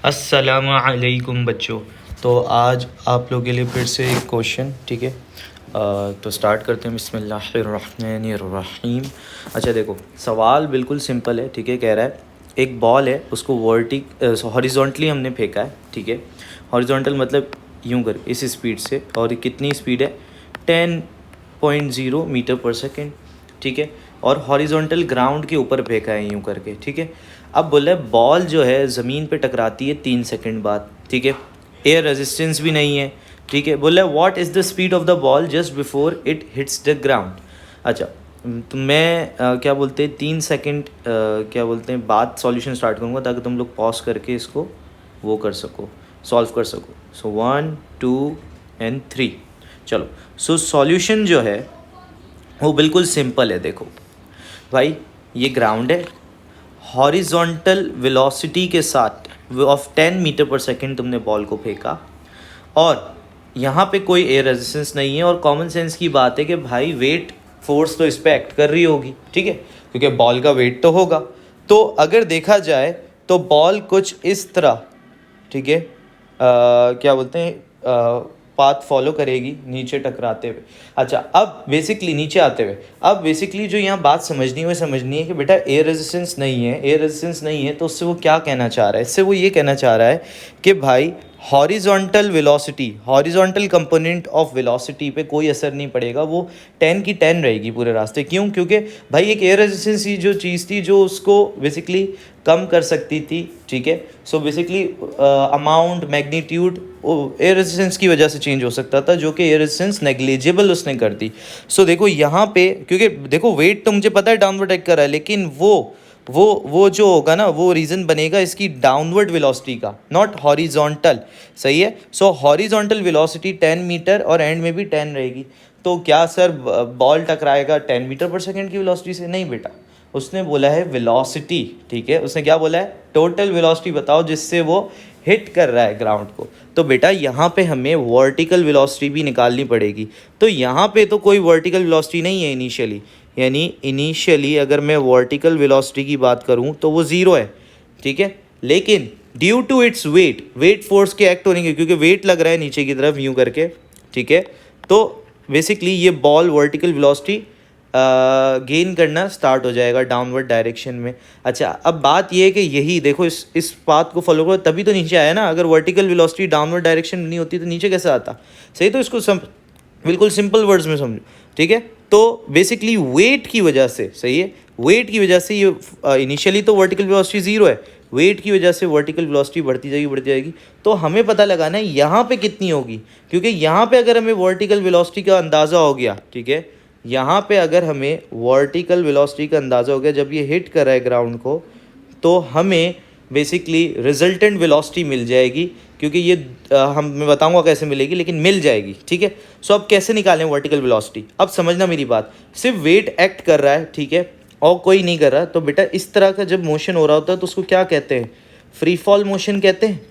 अस्सलामुअलैकुम बच्चों। तो आज आप लोगों के लिए फिर से एक क्वेश्चन, ठीक है। तो स्टार्ट करते हैं। बिस्मिल्लाहिर्रहमानिर्रहीम। अच्छा देखो, सवाल बिल्कुल सिंपल है, ठीक है। कह रहा है एक बॉल है, उसको हॉरिजॉन्टली हमने फेंका है, ठीक है। हॉरिजॉन्टल मतलब यूं कर, इस स्पीड से, और कितनी स्पीड है 10.0 मीटर पर सेकेंड, ठीक है। और हॉरिजॉन्टल ग्राउंड के ऊपर फेंका है यूं करके, ठीक है। अब बोला है बॉल जो है ज़मीन पे टकराती है 3 सेकंड बाद, ठीक है। एयर रेजिस्टेंस भी नहीं है, ठीक है। बोला है what is the speed of the ball just before it hits the ground. अच्छा, तो मैं क्या बोलते हैं 3 सेकंड क्या बोलते हैं बाद सॉल्यूशन स्टार्ट करूँगा, ताकि तुम लोग पॉज करके इसको वो कर सको, सॉल्व कर सको। सो 1 2 एंड 3। चलो, सो सॉल्यूशन जो है वो बिल्कुल सिंपल है। देखो भाई, ये ग्राउंड है, हॉरिजॉन्टल वेलोसिटी के साथ ऑफ 10 मीटर पर सेकेंड तुमने बॉल को फेंका, और यहाँ पे कोई एयर रेजिस्टेंस नहीं है। और कॉमन सेंस की बात है कि भाई वेट फोर्स तो इस पर एक्ट कर रही होगी, ठीक है, क्योंकि बॉल का वेट तो होगा। तो अगर देखा जाए तो बॉल कुछ इस तरह, ठीक है, क्या बोलते हैं पाथ फॉलो करेगी नीचे टकराते हुए। अच्छा, अब बेसिकली नीचे आते हुए, अब बेसिकली जो यहाँ बात समझनी है कि बेटा एयर रेजिस्टेंस नहीं है, एयर रेजिस्टेंस नहीं है, तो उससे वो क्या कहना चाह रहा है? इससे वो ये कहना चाह रहा है कि भाई horizontal velocity, horizontal component of velocity पे कोई असर नहीं पड़ेगा, वो 10 की 10 रहेगी पूरे रास्ते। क्यों? क्योंकि भाई एक एयर रेजिस्टेंस ही जो चीज़ थी जो उसको बेसिकली कम कर सकती थी, ठीक है। So basically amount, magnitude air resistance की वजह से चेंज हो सकता था, जो कि एयर रेजिस्टेंस नेग्लिजिबल उसने कर दी। सो देखो यहाँ पे, क्योंकि देखो वेट तो मुझे पता है डाउनवर्ड एक्ट कर रहा है, लेकिन वो जो होगा ना, वो रीज़न बनेगा इसकी डाउनवर्ड वेलोसिटी का, नॉट हॉरिजॉन्टल। सही है। सो हॉरिजॉन्टल वेलोसिटी 10 मीटर और एंड में भी 10 रहेगी। तो क्या सर बॉल टकराएगा 10 मीटर पर सेकेंड की वेलोसिटी से? नहीं बेटा, उसने बोला है वेलोसिटी, ठीक है। उसने क्या बोला है? टोटल वेलोसिटी बताओ जिससे वो हिट कर रहा है ग्राउंड को। तो बेटा यहाँ पे हमें वर्टिकल वेलोसिटी भी निकालनी पड़ेगी। तो यहाँ पे तो कोई वर्टिकल वेलोसिटी नहीं है इनिशियली, यानी इनिशियली अगर मैं वर्टिकल वेलोसिटी की बात करूँ तो वो ज़ीरो है, ठीक है। लेकिन due to its weight force के एक्ट होने के, क्योंकि वेट लग रहा है नीचे की तरफ यूँ करके, ठीक है, तो बेसिकली ये बॉल वर्टिकल वेलोसिटी गेन करना स्टार्ट हो जाएगा डाउनवर्ड डायरेक्शन में। अच्छा, अब बात ये है कि यही देखो, इस पाथ को फॉलो करो तभी तो नीचे आया ना। अगर वर्टिकल वेलोसिटी डाउनवर्ड डायरेक्शन नहीं होती तो नीचे कैसे आता? सही। तो इसको बिल्कुल सिंपल वर्ड्स में समझो, ठीक है। तो बेसिकली वेट की वजह से, सही है, वेट की वजह से ये इनिशियली तो वर्टिकल वेलोसिटी ज़ीरो है, वेट की वजह से वर्टिकल वेलोसिटी बढ़ती जाएगी। तो हमें पता लगाना है यहाँ पे कितनी होगी, क्योंकि यहाँ पे अगर हमें वर्टिकल वेलोसिटी का अंदाज़ा हो गया, ठीक है, यहाँ पे अगर हमें वर्टिकल वेलोसिटी का अंदाज़ा हो गया जब ये हिट कर रहा है ग्राउंड को, तो हमें बेसिकली रिजल्टेंट वेलोसिटी मिल जाएगी। क्योंकि ये मैं बताऊंगा कैसे मिलेगी, लेकिन मिल जाएगी, ठीक है। सो अब कैसे निकालें वर्टिकल वेलोसिटी? अब समझना मेरी बात, सिर्फ वेट एक्ट कर रहा है, ठीक है, और कोई नहीं कर रहा। तो बेटा इस तरह का जब मोशन हो रहा होता है तो उसको क्या कहते हैं? फ्री फॉल मोशन कहते हैं।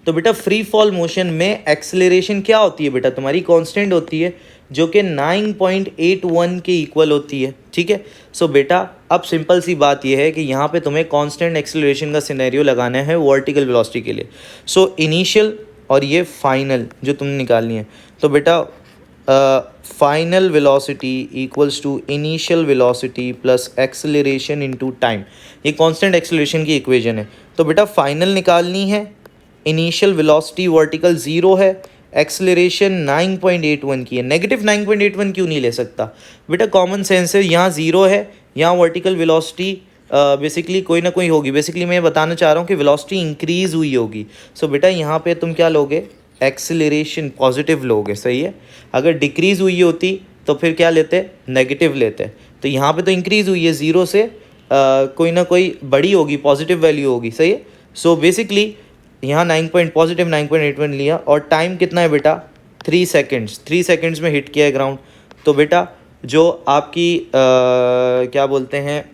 तो बेटा फ्री फॉल मोशन में एक्सेलरेशन क्या होती है बेटा? तुम्हारी कांस्टेंट होती है, जो कि 9.81 के इक्वल होती है, ठीक है। सो बेटा अब सिंपल सी बात यह है कि यहाँ पे तुम्हें कांस्टेंट एक्सेलरेशन का सिनेरियो लगाना है वर्टिकल वेलोसिटी के लिए। सो इनिशियल और ये फाइनल जो तुमने निकालनी है। तो बेटा final velocity equals to initial velocity plus acceleration into time, ये कांस्टेंट एक्सेलरेशन की इक्वेशन है। तो बेटा फाइनल निकालनी है, इनिशियल वेलोसिटी वर्टिकल 0 है, एक्सेलरेशन 9.81 की है। नेगेटिव 9.81 क्यों नहीं ले सकता बेटा? कॉमन सेंस है, यहाँ 0 है, यहाँ वर्टिकल वेलोसिटी बेसिकली कोई ना कोई होगी। बेसिकली मैं बताना चाह रहा हूँ कि वेलोसिटी इंक्रीज़ हुई होगी। सो बेटा यहाँ पे तुम क्या लोगे? एक्सेलरेशन पॉजिटिव लोगे, सही है। अगर डिक्रीज़ हुई होती तो फिर क्या लेते? नेगेटिव लेते। तो यहाँ पे तो इंक्रीज़ हुई है, 0 से कोई ना कोई बड़ी होगी, पॉजिटिव वैल्यू होगी, सही है। सो बेसिकली यहाँ पॉजिटिव 9.81 लिया, और टाइम कितना है बेटा? 3 सेकेंड्स। 3 सेकेंड्स में हिट किया है ग्राउंड। तो बेटा जो आपकी क्या बोलते हैं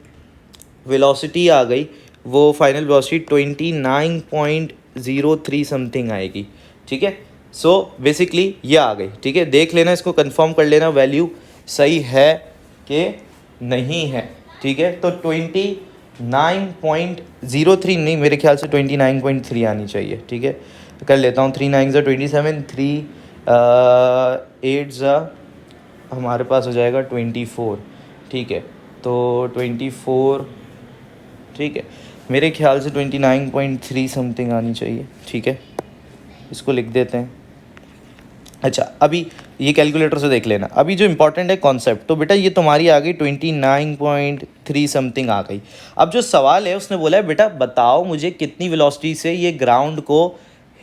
वेलोसिटी आ गई, वो फाइनल वेलोसिटी 29.03 समथिंग आएगी, ठीक है। सो बेसिकली ये आ गई, ठीक है। देख लेना, इसको कंफर्म कर लेना वैल्यू सही है कि नहीं है, ठीक है। तो 29.03 नहीं, मेरे ख्याल से 29.3 आनी चाहिए, ठीक है। कर लेता हूँ, 3 9 27, 3 8 हमारे पास हो जाएगा 24, ठीक है। तो 24, ठीक है, मेरे ख्याल से 29.3 समथिंग आनी चाहिए, ठीक है। इसको लिख देते हैं। अच्छा, अभी ये कैलकुलेटर से देख लेना। अभी जो इंपॉर्टेंट है कॉन्सेप्ट, तो बेटा ये तुम्हारी आ गई 29.3 समथिंग आ गई। अब जो सवाल है उसने बोला है बेटा बताओ मुझे कितनी वेलोसिटी से ये ग्राउंड को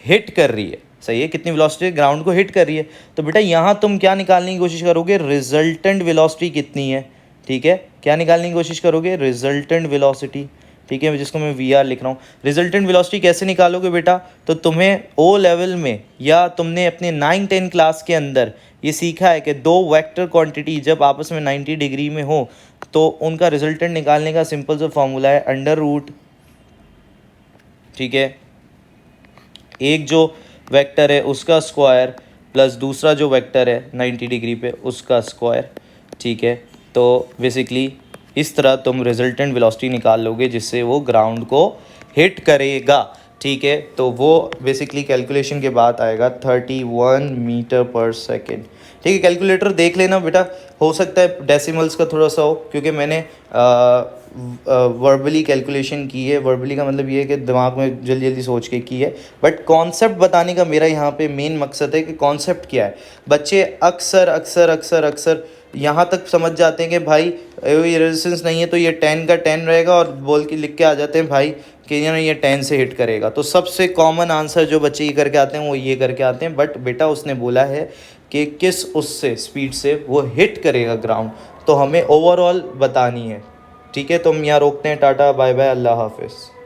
हिट कर रही है। सही है, कितनी वेलोसिटी ग्राउंड को हिट कर रही है। तो बेटा यहाँ तुम क्या निकालने की कोशिश करोगे, रिजल्टेंट वेलोसिटी कितनी है, ठीक है। क्या निकालने की कोशिश करोगे, रिजल्टेंट वेलोसिटी, ठीक है, जिसको मैं वी आर लिख रहा हूँ। रिजल्टेंट वेलोसिटी कैसे निकालोगे बेटा, तो तुम्हें ओ लेवल में या तुमने अपने 9-10 क्लास के अंदर ये सीखा है कि दो वेक्टर क्वांटिटी जब आपस में 90 डिग्री में हो तो उनका रिजल्टेंट निकालने का सिंपल सा फॉर्मूला है अंडर रूट, ठीक है, एक जो वेक्टर है उसका स्क्वायर प्लस दूसरा जो वेक्टर है 90 डिग्री पे उसका स्क्वायर, ठीक है। तो बेसिकली इस तरह तुम रिजल्टेंट वेलोसिटी निकाल लोगे जिससे वो ग्राउंड को हिट करेगा, ठीक है। तो वो बेसिकली कैलकुलेशन के बाद आएगा 31 मीटर पर सेकेंड, ठीक है। कैलकुलेटर देख लेना बेटा, हो सकता है डेसिमल्स का थोड़ा सा हो, क्योंकि मैंने वर्बली कैलकुलेशन की है। वर्बली का मतलब ये है कि दिमाग में जल्दी जल्दी सोच के की है, बट कॉन्सेप्ट बताने का मेरा यहाँ पे मेन मकसद है कि कॉन्सेप्ट क्या है। बच्चे अक्सर अक्सर अक्सर अक्सर यहाँ तक समझ जाते हैं कि भाई ये रेजिस्टेंस नहीं है तो ये 10 का 10 रहेगा, और बोल के लिख के आ जाते हैं भाई कि ये 10 से हिट करेगा। तो सबसे कॉमन आंसर जो बच्चे ये करके आते हैं वो ये करके आते हैं, बट बेटा उसने बोला है कि किस उससे स्पीड से वो हिट करेगा ग्राउंड, तो हमें ओवरऑल बतानी है, ठीक है। तो हम यहाँ रोकते हैं। टाटा बाय बाय, अल्लाह हाफिज़।